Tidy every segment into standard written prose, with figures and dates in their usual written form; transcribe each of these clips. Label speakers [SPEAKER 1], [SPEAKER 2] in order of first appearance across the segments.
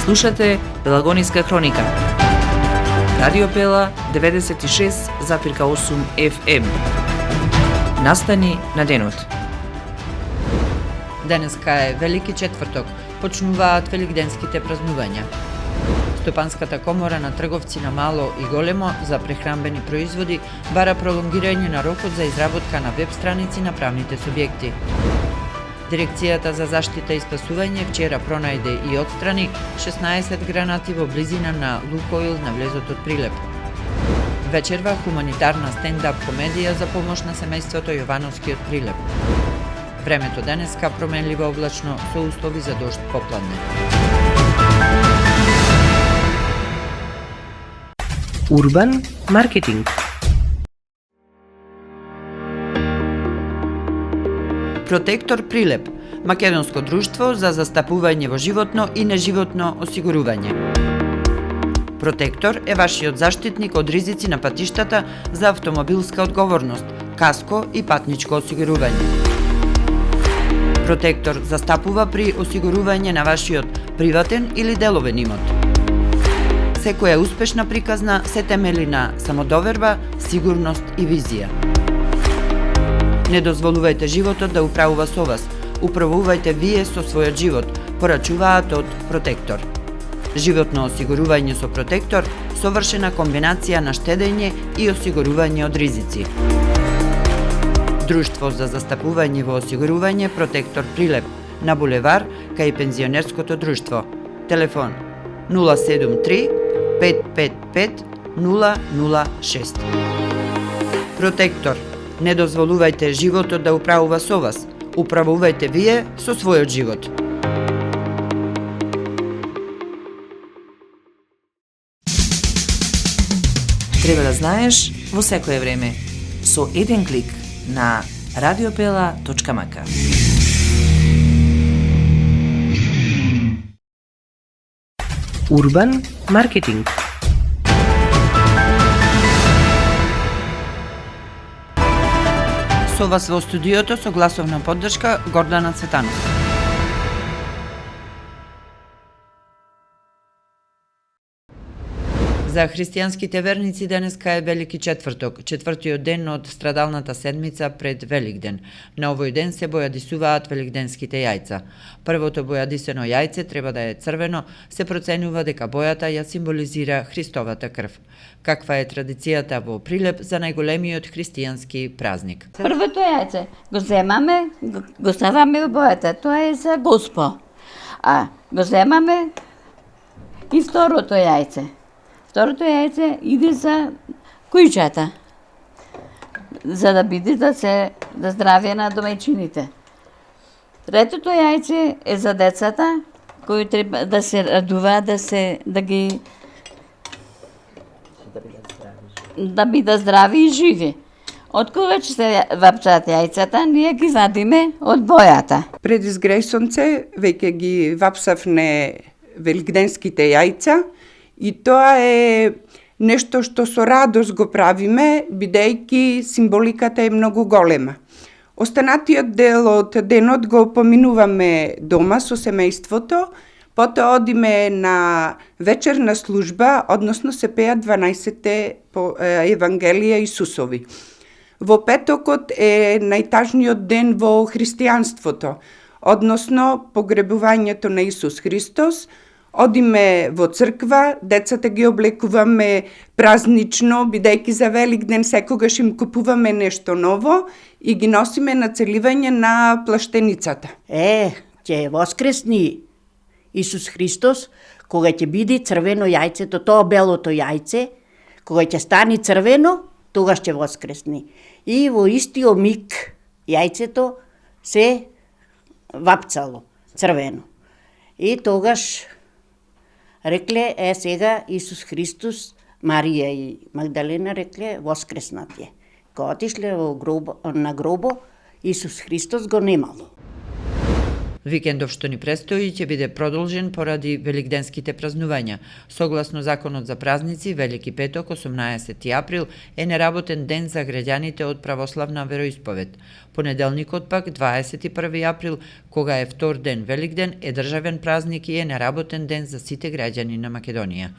[SPEAKER 1] Слушате Пелагониска хроника. Радио Пела 96,8 FM. Настани на денот.
[SPEAKER 2] Денеска е Велики четврток, почнуваат великденските празнувања. Стопанската комора на трговци на мало и големо за прехранбени производи бара пролонгирање на рокот за изработка на веб страници на правните субјекти. Дирекцијата за заштита и спасување вчера пронајде и отстрани 16 гранати во близина на Лукоил на влезот од Прилеп. Вечерва хуманитарна стендап комедија за помош на семејството Јовановски од Прилеп. Времето денеска променливо облачно со услови за дожд попладне.
[SPEAKER 1] Урбан маркетинг.
[SPEAKER 2] Протектор Прилеп, македонско друштво за застапување во животно и неживотно осигурување. Протектор е вашиот заштитник од ризици на патиштата за автомобилска одговорност, каско и патничко осигурување. Протектор застапува при осигурување на вашиот приватен или деловен имот. Секоја успешна приказна се темели на самодоверба, сигурност и визија. Не дозволувајте животот да управува со вас. Управувајте вие со својот живот, порачуваат од Протектор. Животно осигурување со Протектор, совршена комбинација на штедење и осигурување од ризици. Друштво за застапување во осигурување Протектор Прилеп, на булевар кај пензионерското друштво. Телефон 073 555 006. Протектор. Не дозволувајте животот да управува со вас. Управувајте вие со својот живот.
[SPEAKER 1] Треба да знаеш во секое време. Со еден клик на radiopela.mk. Урбан маркетинг.
[SPEAKER 2] Со вас во студиото со гласовна поддршка Гордана Цветанов. За христијанските верници денеска е Велики четврток, четвртиот ден од страдалната седмица пред Великден. На овој ден се бојадисуваат великденските јајца. Првото бојадисено јајце треба да е црвено, се проценува дека бојата ја символизира Христовата крв. Каква е традицијата во Прилеп за најголемиот христијански празник?
[SPEAKER 3] Првото јајце го земаме, го ставаме во бојата, тоа е за Госпо. А го земаме и второто јајце. Второто јајце иде за кујчата, за да биде да здравје на домајчините. Третото јајце е за децата, кои треба да се радува, да бидат здрави и живи. Од кога ќе се вапчат јајцата, ние ги вадиме од бојата.
[SPEAKER 4] Пред изгрејсонце веќе ги вапсавне великденските јајца, и тоа е нешто што со радост го правиме, бидејќи символиката е многу голема. Останатиот дел од денот го поминуваме дома со семејството, потоа одиме на вечерна служба, односно се пеат 12 Евангелија Исусови. Во петокот е најтажниот ден во христијанството, односно погребувањето на Исус Христос. Одиме во црква, децата ги облекуваме празнично, бидејќи за Великден секогаш им купуваме нешто ново и ги носиме на целивање на плаштеницата.
[SPEAKER 5] Ќе воскресни Исус Христос, кога ќе биде црвено јајцето, тоа белото јајце, кога ќе стани црвено, тогаш ќе воскресни. И во истиот миг јајцето се вапцало црвено. И тогаш рекле, сега Исус Христос, Марија и Магдалена рекле, воскреснат е. Кога отишле на гробо, Исус Христос го немало.
[SPEAKER 2] Викендов што ни престои ќе биде продолжен поради великденските празнувања. Согласно законот за празници, Велики петок, 18 април, е неработен ден за граѓаните од православна вероисповед. Понеделникот пак, 21 април, кога е втор ден Великден, е државен празник и е неработен ден за сите граѓани на Македонија.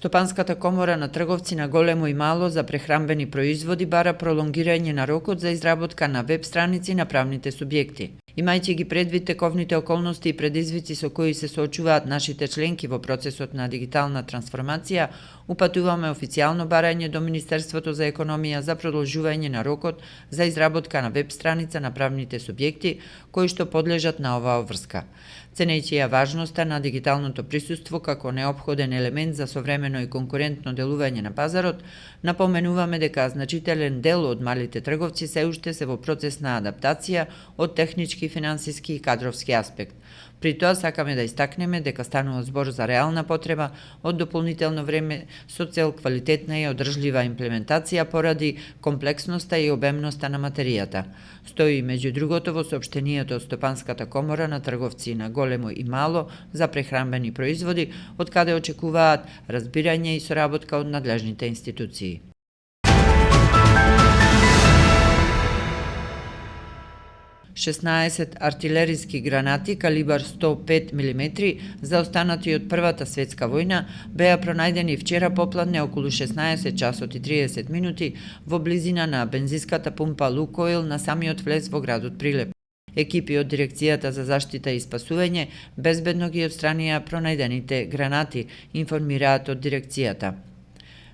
[SPEAKER 2] Стопанската комора на трговци на големо и мало за прехранбени производи бара пролонгирање на рокот за изработка на веб страници на правните субјекти. Имајќи ги предвид тековните околности и предизвици со кои се соочуваат нашите членки во процесот на дигитална трансформација, упатуваме официјално барање до Министерството за економија за продолжување на рокот за изработка на веб страница на правните субјекти кои што подлежат на оваа врска. Ценејќи ја важноста на дигиталното присуство како неопходен елемент за современо и конкурентно делување на пазарот, напоменуваме дека значителен дел од малите трговци се уште се во процес на адаптација од технички, финансиски и кадровски аспект. При тоа сакаме да истакнеме дека станува збор за реална потреба од дополнително време со цел квалитетна и одржлива имплементација поради комплексноста и обемноста на материјата. Стои меѓу другото во соопштенијето од Стопанската комора на трговци на големо и мало за прехранбени производи, од каде очекуваат разбирање и соработка од надлежните институции. Шеснаесет артилериски гранати калибар 105 мм заостанати од Првата светска војна беа пронајдени вчера попладне околу 16 часот и 30 минути во близина на бензинската пумпа Лукойл на самиот влез во градот Прилеп. Екипи од Дирекцијата за заштита и спасување безбедно ги отстранија пронајдените гранати, информираат од дирекцијата.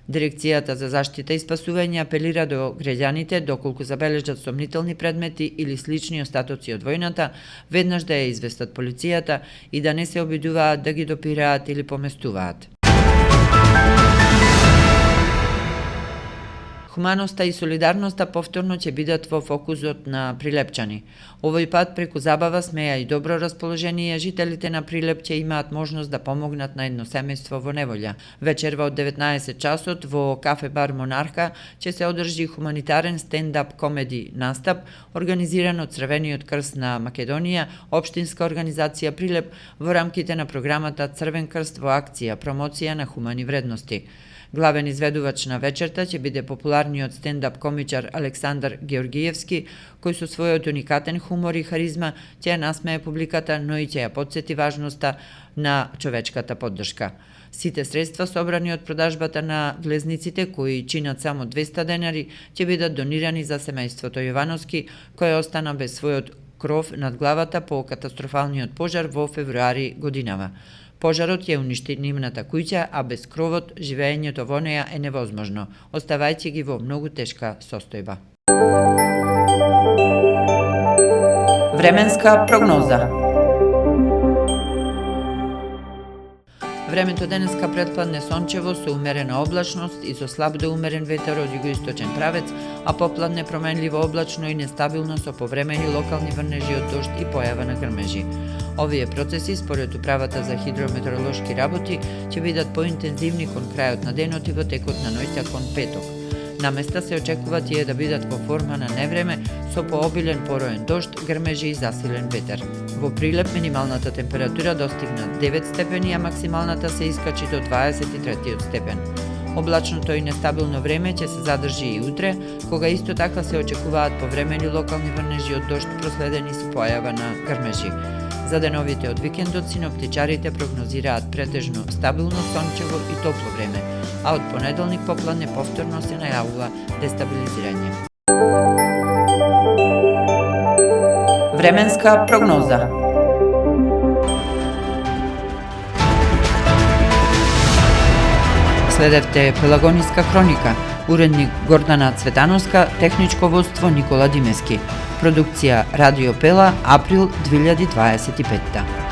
[SPEAKER 2] Дирекцијата за заштита и спасување апелира до граѓаните доколку забележат сомнителни предмети или слични остатоци од војната, веднаш да ја известат полицијата и да не се обидуваат да ги допираат или поместуваат. Хуманоста и солидарноста повторно ќе бидат во фокусот на прилепчани. Овој пат преку забава, смеја и добро расположение, жителите на Прилеп ќе имаат можност да помогнат на едно семејство во неволја. Вечерва од 19 часот во кафе бар Монарха ќе се одржи хуманитарен стендап комеди настап, организиран од Црвениот крст на Македонија, општинска организација Прилеп, во рамките на програмата Црвен крст во акција, промоција на хумани вредности. Главен изведувач на вечерта ќе биде популарниот стендап комичар Александар Георгиевски, кој со својот уникатен хумор и харизма ќе ја насмее публиката, но и ќе ја потсети важноста на човечката поддршка. Сите средства собрани од продажбата на влезниците, кои чинат само 200 денари, ќе бидат донирани за семејството Јовановски, кој остана без својот кров над главата по катастрофалниот пожар во февруари годинава. Пожарот ја уништи нивната куќа, а без кровот живеењето во неја е невозможно, оставајќи ги во многу тешка состојба.
[SPEAKER 1] Временска прогноза.
[SPEAKER 2] Времето денеска претпладне сончево со умерена облачност и со слаб до умерен ветер од југоисточен правец, а попладне променливо облачно и нестабилно со повремени локални врнежи од дожд и појава на грмежи. Овие процеси, според Управата за хидрометеоролошки работи, ќе бидат поинтензивни кон крајот на денот и во текот на ноќта кон петок. На места се очекува тие да бидат во форма на невреме со пообилен пороен дожд, грмежи и засилен ветер. Во Прилеп минималната температура достигна 9 степени, а максималната се искачи до 23 степен. Облачното и нестабилно време ќе се задржи и утре, кога исто така се очекуваат повремени локални врнежи од дожд проследени со појава на грмежи. За деновите од викендот синоптичарите прогнозираат претежно стабилно сончево и топло време, а од понеделник попладне повторно се најавува дестабилизирање.
[SPEAKER 1] Временска прогноза.
[SPEAKER 2] Следевте Пелагониска хроника, уредник Гордана Цветановска, техничко водство Никола Димески. Продукција Радио Пела, април 2025.